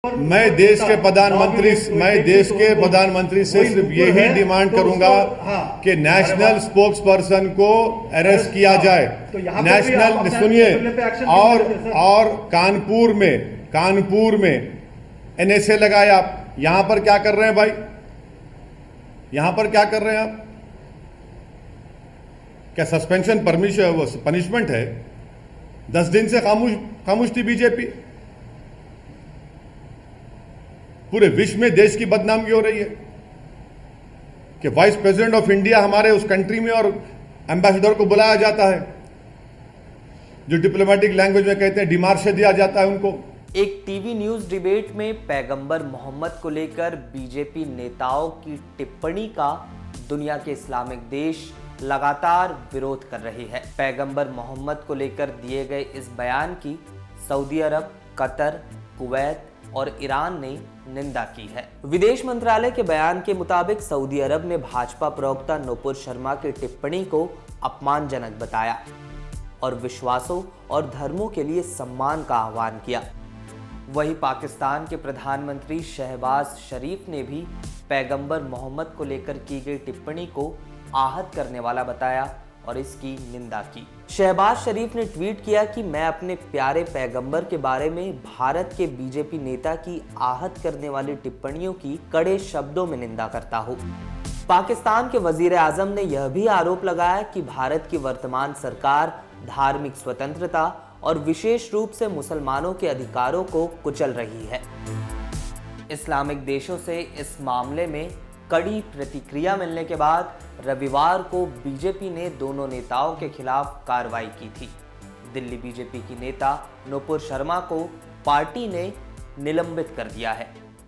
मैं देश के प्रधानमंत्री से सिर्फ यही डिमांड करूंगा कि नेशनल स्पोक्स पर्सन को अरेस्ट किया जाए। नेशनल सुनिए, और कानपुर में एनएसए लगाए। आप यहां पर क्या कर रहे हैं भाई? यहां पर क्या कर रहे हैं आप? क्या सस्पेंशन पनिशमेंट है? 10 दिन से खामोश थी बीजेपी। पूरे विश्व में देश की बदनामी हो रही है कि वाइस प्रेसिडेंट ऑफ इंडिया हमारे उस कंट्री में और एम्बेसडर को बुलाया जाता है, जो डिप्लोमेटिक लैंग्वेज में कहते हैं डिमार्शे दिया जाता है उनको। एक टीवी न्यूज डिबेट में पैगंबर मोहम्मद को लेकर बीजेपी नेताओं की टिप्पणी का दुनिया के इस्लामिक देश लगातार विरोध कर रहे हैं। पैगंबर मोहम्मद को लेकर दिए गए इस बयान की सऊदी अरब, कतर, कुवैत और ईरान ने निंदा की है। विदेश मंत्रालय के बयान के मुताबिक सऊदी अरब ने भाजपा प्रवक्ता नुपुर शर्मा की टिप्पणी को अपमानजनक बताया और विश्वासों और धर्मों के लिए सम्मान का आह्वान किया। वहीं पाकिस्तान के प्रधानमंत्री शहबाज शरीफ ने भी पैगंबर मोहम्मद को लेकर की गई टिप्पणी को आहत करने वाला बताया और इसकी निंदा की। शहबाज शरीफ ने ट्वीट किया कि मैं अपने प्यारे पैगंबर के बारे में भारत के बीजेपी नेता की आहत करने वाली टिप्पणियों की कड़े शब्दों में निंदा करता हूं। पाकिस्तान के वजीर आजम ने यह भी आरोप लगाया कि भारत की वर्तमान सरकार धार्मिक स्वतंत्रता और विशेष रूप से मुसलमानों के अधिकारों को कुचल रही है। इस्लामिक देशों से इस मामले में कड़ी प्रतिक्रिया मिलने के बाद रविवार को बीजेपी ने दोनों नेताओं के खिलाफ कार्रवाई की थी। दिल्ली बीजेपी की नेता नुपुर शर्मा को पार्टी ने निलंबित कर दिया है,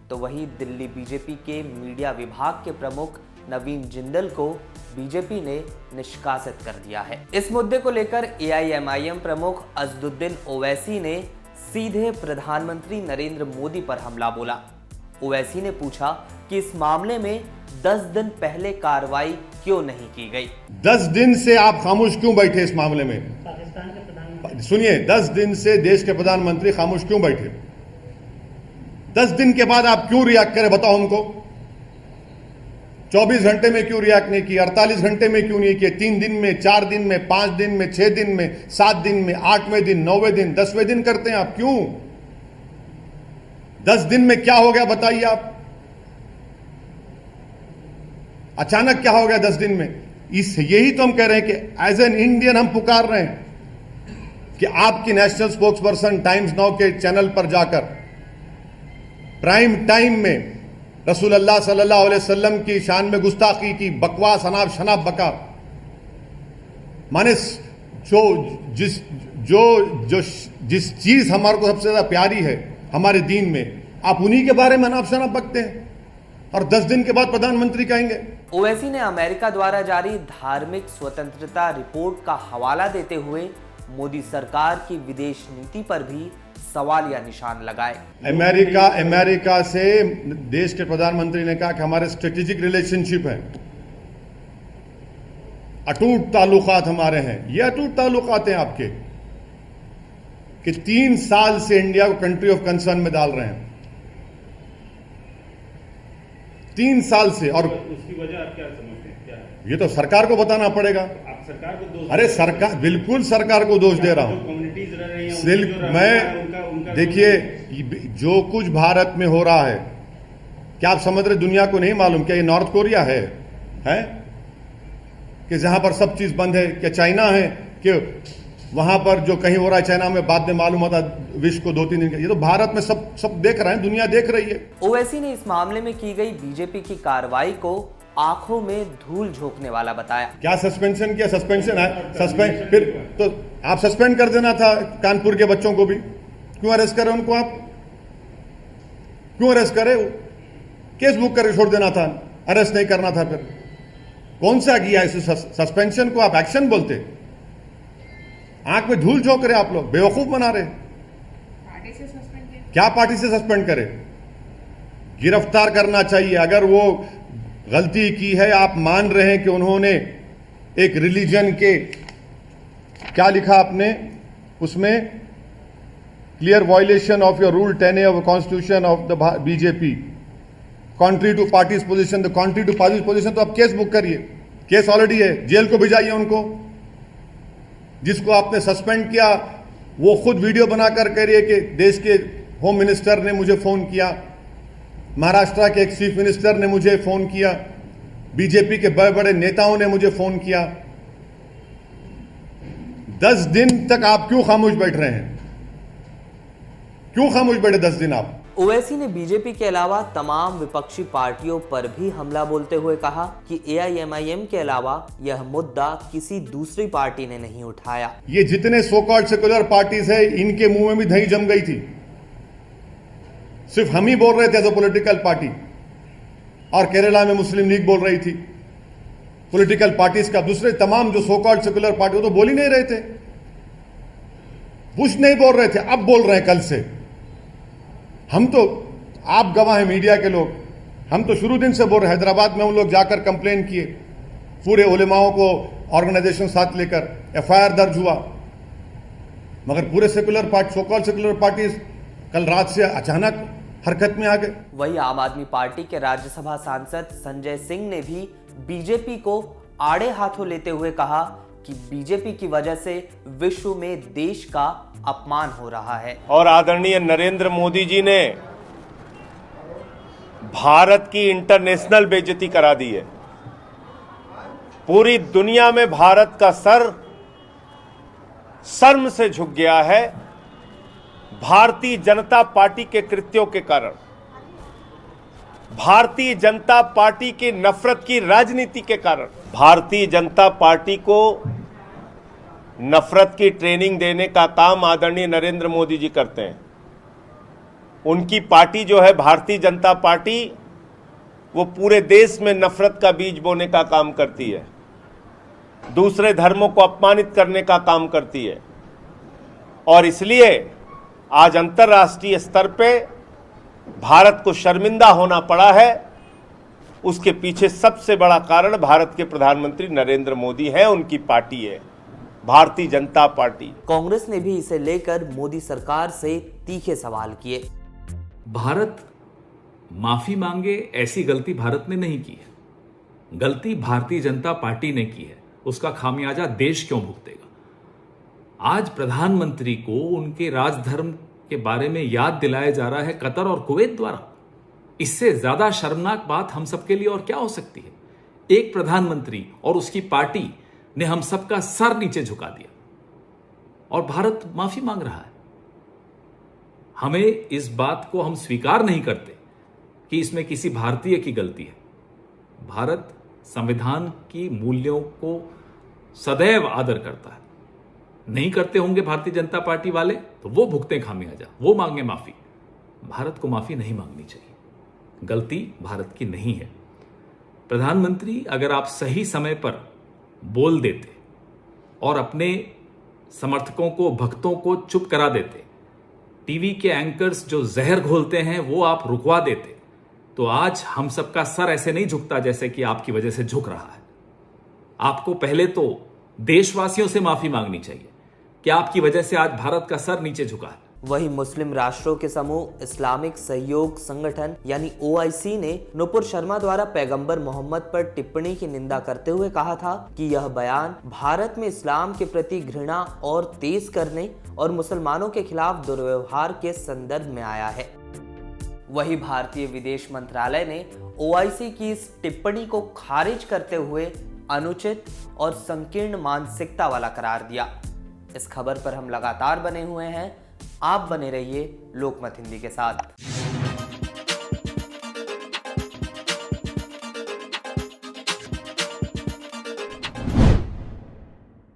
तो वहीं दिल्ली बीजेपी के मीडिया विभाग के प्रमुख नवीन जिंदल को बीजेपी ने निष्कासित कर दिया है। इस मुद्दे को लेकर एआईएमआईएम प्रमुख असदुद्दीन ओवैसी ने सीधे प्रधानमंत्री नरेंद्र मोदी पर हमला बोला। ओवैसी ने पूछा कि इस मामले में 10 दिन पहले कार्रवाई क्यों नहीं की गई। 10 दिन से आप खामोश क्यों बैठे इस मामले में? पाकिस्तान के प्रधानमंत्री सुनिए, 10 दिन से देश के प्रधानमंत्री खामोश क्यों बैठे? 10 दिन के बाद आप क्यों रिएक्ट करें, बताओ हमको। 24 घंटे में क्यों रिएक्ट नहीं किया? 48 घंटे में क्यों नहीं किया? 3 दिन में, 4 दिन में, 5 दिन में, 6 दिन में, 7 दिन में, 8वें दिन, 9वें दिन, 10वें दिन करते हैं आप क्यों? 10 दिन में क्या हो गया बताइए आप? अचानक क्या हो गया 10 दिन में? यही तो हम कह रहे हैं कि एज एन इंडियन हम पुकार रहे हैं कि आपकी national spokes person times now के चैनल पर जाकर प्राइम टाइम में रसूलुल्लाह सल्लल्लाहु अलैहि वसल्लम की शान में गुस्ताखी की, बकवास, अनाप शनाप बका, माने जिस चीज हमारे को सबसे ज्यादा प्यारी है हमारे दीन में, आप उन्हीं के बारे में अनाप शनाप बकते हैं और 10 दिन के बाद प्रधानमंत्री कहेंगे। ओवैसी ने अमेरिका द्वारा जारी धार्मिक स्वतंत्रता रिपोर्ट का हवाला देते हुए मोदी सरकार की विदेश नीति पर भी सवालिया निशान लगाए। अमेरिका से देश के प्रधानमंत्री ने कहा कि हमारे स्ट्रेटेजिक रिलेशनशिप है, अटूट ताल्लुकात हमारे हैं। ये अटूट ताल्लुकात हैं आपके कि 3 साल से इंडिया को कंट्री ऑफ कंसर्न में डाल रहे हैं, 3 साल से। और उसकी वजह आप क्या समझते हैं? क्या है? ये तो सरकार को बताना पड़ेगा। आप सरकार को दोष? अरे सरकार, बिल्कुल सरकार को दोष दे रहा हूं। कम्युनिटीज रह रही हैं, सिर्फ मैं देखिए, जो कुछ भारत में हो रहा है, क्या आप समझ रहे दुनिया को नहीं मालूम? क्या ये नॉर्थ कोरिया है कि जहां पर सब चीज बंद है? क्या चाइना है कि वहां पर जो कहीं हो रहा है चाइना में बाद में मालूम होता विश्व को 2-3 दिन? ये तो भारत में सब देख रहे हैं, दुनिया देख रही है। ओवैसी ने इस मामले में की गई बीजेपी की कार्रवाई को आंखों में धूल झोंकने वाला बताया। क्या सस्पेंशन किया? सस्पेंशन है, फिर तो आप सस्पेंड कर देना था कानपुर के बच्चों को भी। क्यों अरेस्ट करें उनको? आप क्यों अरेस्ट करें? केस बुक करके छोड़ देना था, अरेस्ट नहीं करना था। फिर कौन सा किया इस सस्पेंशन को आप एक्शन बोलते? आंख में धूल झोंक रहे आप लोग, बेवकूफ बना रहे। पार्टी से सस्पेंड किया? क्या पार्टी से सस्पेंड करे? गिरफ्तार करना चाहिए। अगर वो गलती की है, आप मान रहे हैं कि उन्होंने एक रिलीजन के, क्या लिखा आपने उसमें, clear violation of your Rule 10A of the Constitution of the BJP, contrary to party's position. The contrary to party's position तो आप केस बुक करिए, केस ऑलरेडी है, जेल को भिजाइए उनको। जिसको आपने सस्पेंड किया वो खुद वीडियो बनाकर कह रही है कि देश के होम मिनिस्टर ने मुझे फोन किया, महाराष्ट्र के एक चीफ मिनिस्टर ने मुझे फोन किया, बीजेपी के बड़े बड़े नेताओं ने मुझे फोन किया। 10 दिन तक आप क्यों खामोश बैठ रहे हैं? क्यों खामोश बैठे 10 दिन आप? ओवैसी ने बीजेपी के अलावा तमाम विपक्षी पार्टियों पर भी हमला बोलते हुए कहा कि एआईएमआईएम के अलावा यह मुद्दा किसी दूसरी पार्टी ने नहीं उठाया। ये जितने सो कॉल्ड सेक्युलर पार्टीज है, इनके मुंह में भी दही जम गई थी। सिर्फ हम ही बोल रहे थे एज अ पॉलिटिकल पार्टी, और केरला में मुस्लिम लीग बोल रही थी। पॉलिटिकल पार्टीज का दूसरे तमाम जो सो कॉल्ड सेक्युलर पार्टी वो तो बोल ही नहीं रहे थे, कुछ नहीं बोल रहे थे, अब बोल रहे हैं कल से। हम तो, आप गवाह हैं मीडिया के लोग, हम तो शुरू दिन से बोल रहे हैं। हैदराबाद में हम लोग जाकर कंप्लेन किए, पूरे उलेमाओं को ऑर्गेनाइजेशन साथ लेकर एफआईआर दर्ज हुआ, मगर पूरे secular party, so called secular parties कल रात से अचानक हरकत में आ गए। वहीं आम आदमी पार्टी के राज्यसभा सांसद संजय सिंह ने भी बीजेपी को आड़े हाथों लेते हुए कहा कि बीजेपी की वजह से विश्व में देश का अपमान हो रहा है। और आदरणीय नरेंद्र मोदी जी ने भारत की इंटरनेशनल बेइज्जती करा दी है। पूरी दुनिया में भारत का सर शर्म से झुक गया है भारतीय जनता पार्टी के कृत्यों के कारण, भारतीय जनता पार्टी की नफरत की राजनीति के कारण। भारतीय जनता पार्टी को नफरत की ट्रेनिंग देने का काम आदरणीय नरेंद्र मोदी जी करते हैं। उनकी पार्टी जो है भारतीय जनता पार्टी, वो पूरे देश में नफरत का बीज बोने का काम करती है, दूसरे धर्मों को अपमानित करने का काम करती है। और इसलिए आज अंतर्राष्ट्रीय स्तर पे भारत को शर्मिंदा होना पड़ा है। उसके पीछे सबसे बड़ा कारण भारत के प्रधानमंत्री नरेंद्र मोदी हैं, उनकी पार्टी है भारतीय जनता पार्टी। कांग्रेस ने भी इसे लेकर मोदी सरकार से तीखे सवाल किए। भारत माफी मांगे, ऐसी गलती भारत ने नहीं की है। गलती भारतीय जनता पार्टी ने की है, उसका खामियाजा देश क्यों भुगतेगा? आज प्रधानमंत्री को उनके राजधर्म के बारे में याद दिलाया जा रहा है कतर और कुवैत द्वारा। इससे ज्यादा शर्मनाक बात हम सबके लिए और क्या हो सकती है? एक प्रधानमंत्री और उसकी पार्टी ने हम सबका सर नीचे झुका दिया और भारत माफी मांग रहा है। हमें इस बात को हम स्वीकार नहीं करते कि इसमें किसी भारतीय की गलती है। भारत संविधान की मूल्यों को सदैव आदर करता है। नहीं करते होंगे भारतीय जनता पार्टी वाले तो वो भुगते खामियाजा, वो मांगे माफी। भारत को माफी नहीं मांगनी चाहिए, गलती भारत की नहीं है। प्रधानमंत्री, अगर आप सही समय पर बोल देते और अपने समर्थकों को, भक्तों को चुप करा देते, टीवी के एंकर्स जो जहर घोलते हैं वो आप रुकवा देते, तो आज हम सबका सर ऐसे नहीं झुकता जैसे कि आपकी वजह से झुक रहा है। आपको पहले तो देशवासियों से माफी मांगनी चाहिए कि आपकी वजह से आज भारत का सर नीचे झुका है। वहीं मुस्लिम राष्ट्रों के समूह इस्लामिक सहयोग संगठन यानी ओआईसी ने नुपुर शर्मा द्वारा पैगंबर मोहम्मद पर टिप्पणी की निंदा करते हुए कहा था कि यह बयान भारत में इस्लाम के प्रति घृणा और तेज करने और मुसलमानों के खिलाफ दुर्व्यवहार के संदर्भ में आया है। वहीं भारतीय विदेश मंत्रालय ने ओआईसी की इस टिप्पणी को खारिज करते हुए अनुचित और संकीर्ण मानसिकता वाला करार दिया। इस खबर पर हम लगातार बने हुए हैं, आप बने रहिए लोकमत हिंदी के साथ।